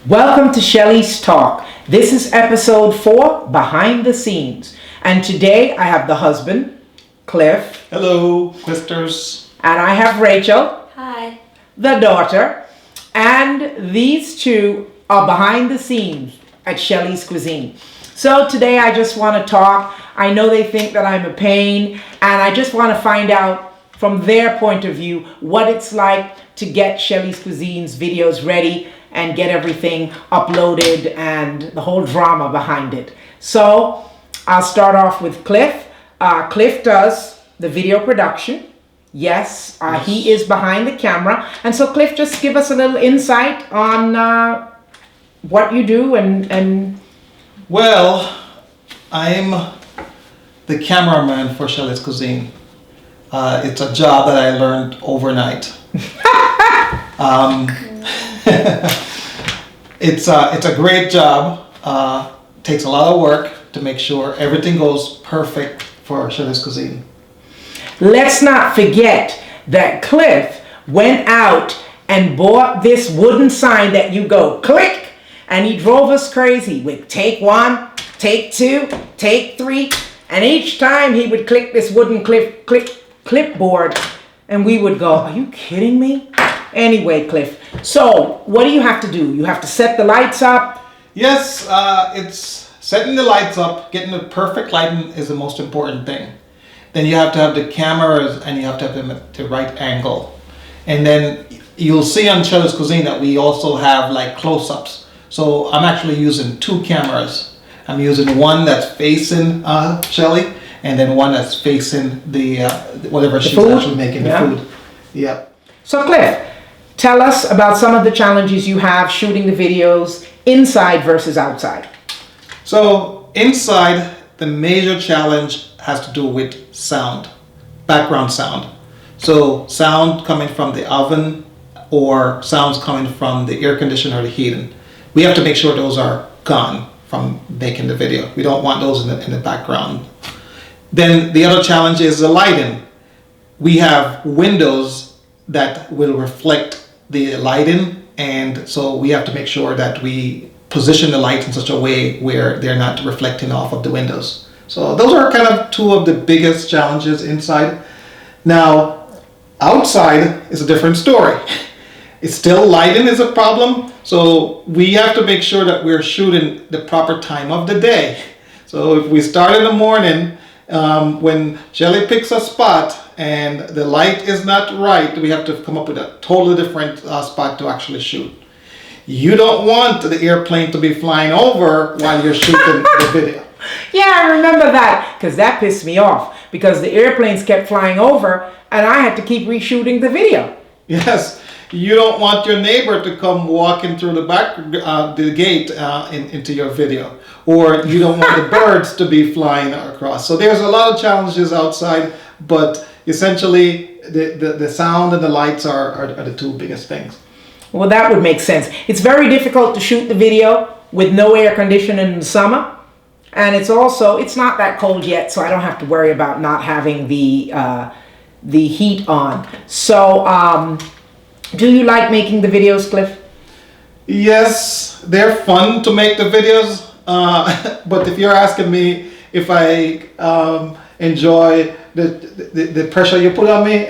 Welcome to Shelly's Talk. This is episode 4, Behind the Scenes. And today I have the husband, Cliff. Hello, Quisters. And I have Rachel. Hi. The daughter. And these two are behind the scenes at Shelly's Cuisine. So today I just want to talk. I know they think that I'm a pain, and I just want to find out from their point of view what it's like to get Shelly's Cuisine's videos ready and get everything uploaded and the whole drama behind it. So I'll start off with Cliff. Cliff does the video production. Yes, he is behind the camera. And so Cliff, just give us a little insight on what you do and... Well, I'm the cameraman for Shelly's Cuisine. It's a job that I learned overnight. It's a great job. Takes a lot of work to make sure everything goes perfect for Shelly's Cuisine. Let's not forget that Cliff went out and bought this wooden sign that you go click, and he drove us crazy with take 1, take 2, take 3, and each time he would click this wooden clipboard, and we would go, are you kidding me? Anyway, Cliff, so what do you have to do? You have to set the lights up? Yes, it's setting the lights up, getting the perfect lighting is the most important thing. Then you have to have the cameras and you have to have them at the right angle. And then you'll see on Shelly's Cuisine that we also have like close-ups. So I'm actually using 2 cameras. I'm using one that's facing Shelly, and then one that's facing the whatever she's actually making the food. Yeah. So Cliff, tell us about some of the challenges you have shooting the videos inside versus outside. So inside, the major challenge has to do with sound, background sound. So sound coming from the oven or sounds coming from the air conditioner or the heating. We have to make sure those are gone from making the video. We don't want those in the background. Then the other challenge is the lighting. We have windows that will reflect the lighting, and so we have to make sure that we position the lights in such a way where they're not reflecting off of the windows. So those are kind of 2 of the biggest challenges inside. Now, outside is a different story. It's still lighting is a problem, so we have to make sure that we're shooting the proper time of the day. So if we start in the morning, when Shelly picks a spot and the light is not right, we have to come up with a totally different spot to actually shoot. You don't want the airplane to be flying over while you're shooting the video. Yeah, I remember that, because that pissed me off, because the airplanes kept flying over and I had to keep reshooting the video. Yes, you don't want your neighbor to come walking through the gate into your video, or you don't want the birds to be flying across. So there's a lot of challenges outside, but essentially the sound and the lights are the 2 biggest things. Well, that would make sense. It's very difficult to shoot the video with no air conditioning in the summer. And it's not that cold yet, so I don't have to worry about not having the heat on. So, do you like making the videos, Cliff? Yes, they're fun to make the videos. But if you're asking me if I enjoy the pressure you put on me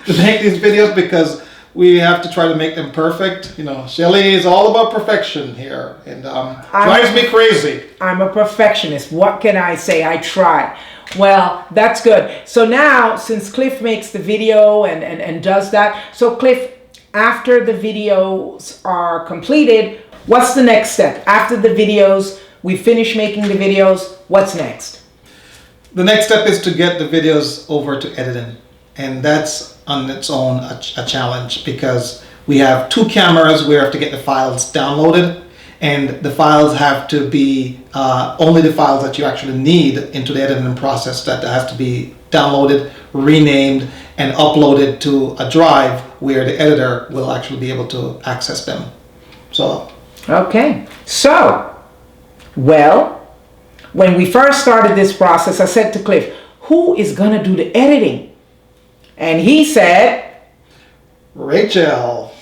to make these videos, because we have to try to make them perfect. You know, Shelly is all about perfection here, and drives me crazy. I'm a perfectionist. What can I say? I try. Well, that's good. So now, since Cliff makes the video and does that, so Cliff, after the videos are completed, what's the next step? After the videos, we finish making the videos, what's next? The next step is to get the videos over to editing, and that's on its own a challenge, because we have 2 cameras. We have to get the files downloaded, and the files have to be only the files that you actually need into the editing process. That has to be downloaded, renamed, and uploaded to a drive where the editor will actually be able to access them. So okay, so well, when we first started this process, I said to Cliff, who is gonna do the editing? And he said, Rachel.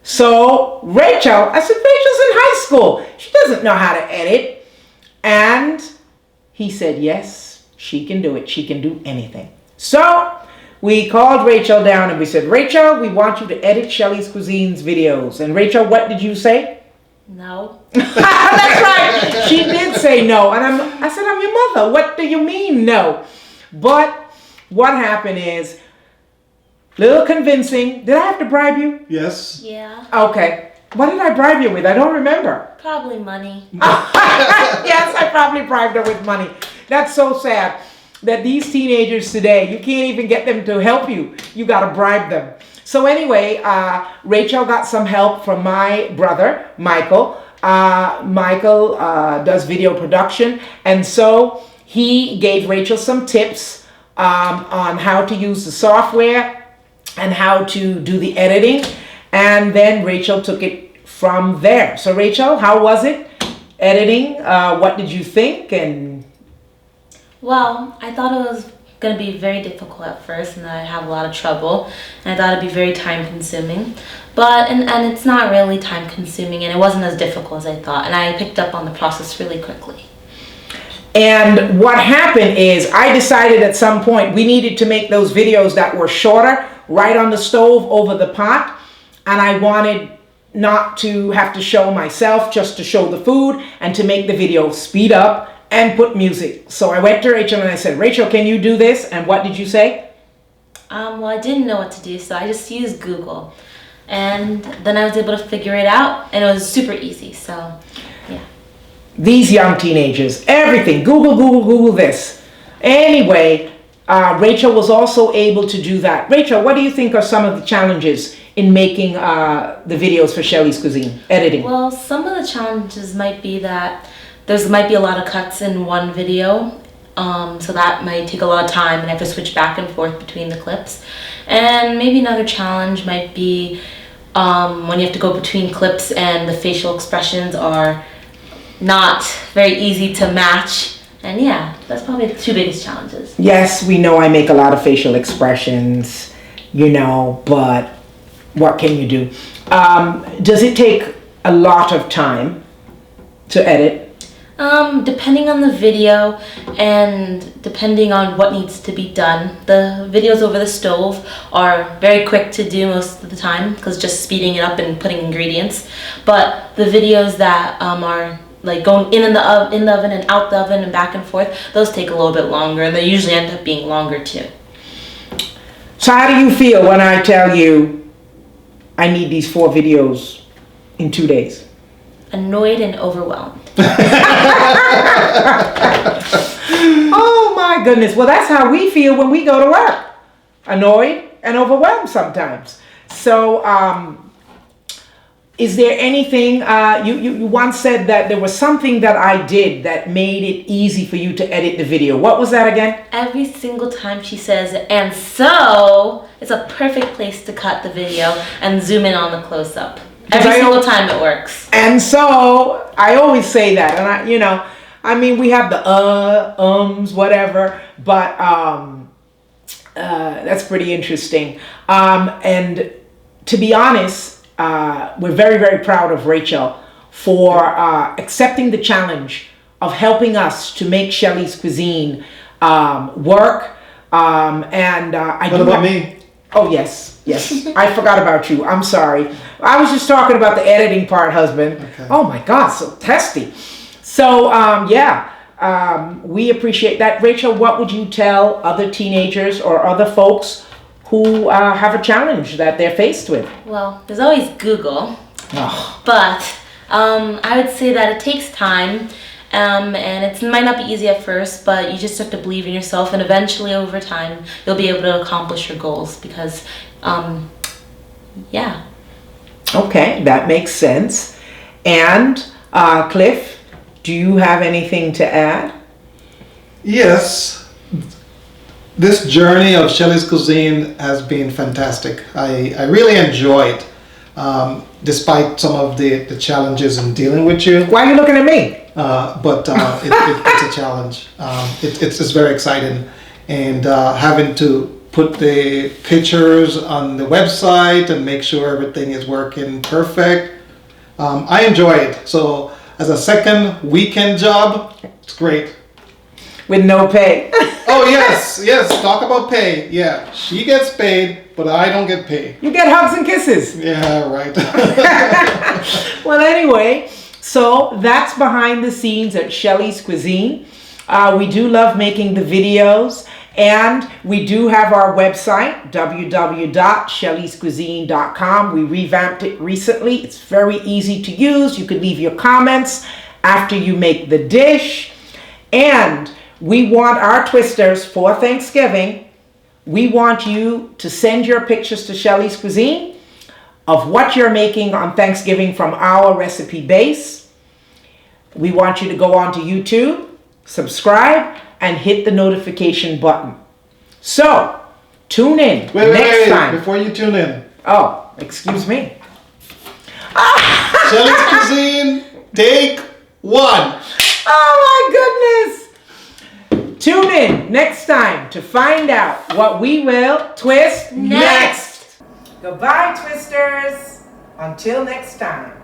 so Rachel, I said, Rachel's in high school. She doesn't know how to edit. And he said, yes, she can do it. She can do anything. So we called Rachel down and we said, Rachel, we want you to edit Shelly's Cuisine's videos. And Rachel, what did you say? No. That's right. She did say no. And I said, I'm your mother. What do you mean no? But what happened is, little convincing. Did I have to bribe you? Yes. Yeah. Okay. What did I bribe you with? I don't remember. Probably money. Yes, I probably bribed her with money. That's so sad that these teenagers today, you can't even get them to help you. You got to bribe them. So anyway, Rachel got some help from my brother, Michael. Michael does video production. And so he gave Rachel some tips on how to use the software and how to do the editing. And then Rachel took it from there. So Rachel, how was it editing? What did you think? And Well, I thought it was going to be very difficult at first and that I'd have a lot of trouble. And I thought it'd be very time consuming. But, and it's not really time consuming and it wasn't as difficult as I thought. And I picked up on the process really quickly. And what happened is I decided at some point we needed to make those videos that were shorter, right on the stove over the pot. And I wanted not to have to show myself, just to show the food and to make the video speed up and put music. So I went to Rachel and I said, Rachel, can you do this? And what did you say? Well, I didn't know what to do, so I just used Google. And then I was able to figure it out and it was super easy. So, yeah. These young teenagers, everything, Google, Google, Google this. Anyway, Rachel was also able to do that. Rachel, what do you think are some of the challenges in making the videos for Shelly's Cuisine, editing? Well, some of the challenges might be that might be a lot of cuts in one video. So that might take a lot of time and I have to switch back and forth between the clips. And maybe another challenge might be when you have to go between clips and the facial expressions are not very easy to match. And yeah, that's probably the two biggest challenges. Yes, we know I make a lot of facial expressions, but what can you do? Does it take a lot of time to edit? Depending on the video and depending on what needs to be done. The videos over the stove are very quick to do most of the time because just speeding it up and putting ingredients. But the videos that are like going in the oven and out the oven and back and forth, those take a little bit longer and they usually end up being longer too. So how do you feel when I tell you I need these 4 videos in 2 days? Annoyed and overwhelmed. Oh my goodness. Well, that's how we feel when we go to work. Annoyed and overwhelmed sometimes. So, is there anything, you once said that there was something that I did that made it easy for you to edit the video. What was that again? Every single time she says, and so, it's a perfect place to cut the video and zoom in on the close-up. Every single time it works. And so, I always say that, and we have the whatever, but that's pretty interesting. And to be honest, we're very, very proud of Rachel for accepting the challenge of helping us to make Shelly's Cuisine work. What about me? Oh, yes. I forgot about you. I'm sorry. I was just talking about the editing part, husband. Okay. Oh my God, so testy. So, we appreciate that. Rachel, what would you tell other teenagers or other folks who have a challenge that they're faced with? Well, there's always Google, but I would say that it takes time. And it might not be easy at first, but you just have to believe in yourself, and eventually over time you'll be able to accomplish your goals because Okay, that makes sense. And Cliff, do you have anything to add? Yes. This journey of Shelly's Cuisine has been fantastic. I really enjoy it, despite some of the challenges in dealing with you. Why are you looking at me? But it's a challenge. It's very exciting, and having to put the pictures on the website and make sure everything is working perfect. I enjoy it. So as a second weekend job, it's great. With no pay. Oh yes, yes. Talk about pay. Yeah, she gets paid, but I don't get paid. You get hugs and kisses. Yeah, right. Well, anyway, so that's behind the scenes at Shelly's Cuisine. We do love making the videos, and we do have our website, www.shellyscuisine.com. We revamped it recently. It's very easy to use. You could leave your comments after you make the dish. And we want our twisters for Thanksgiving. We want you to send your pictures to Shelly's Cuisine of what you're making on Thanksgiving from our recipe base. We want you to go on to YouTube, subscribe, and hit the notification button. So, tune in next time. Before you tune in. Oh, excuse me. Shelly's Cuisine, take 1. Oh my goodness. Tune in next time to find out what we will twist next. Goodbye, twisters. Until next time.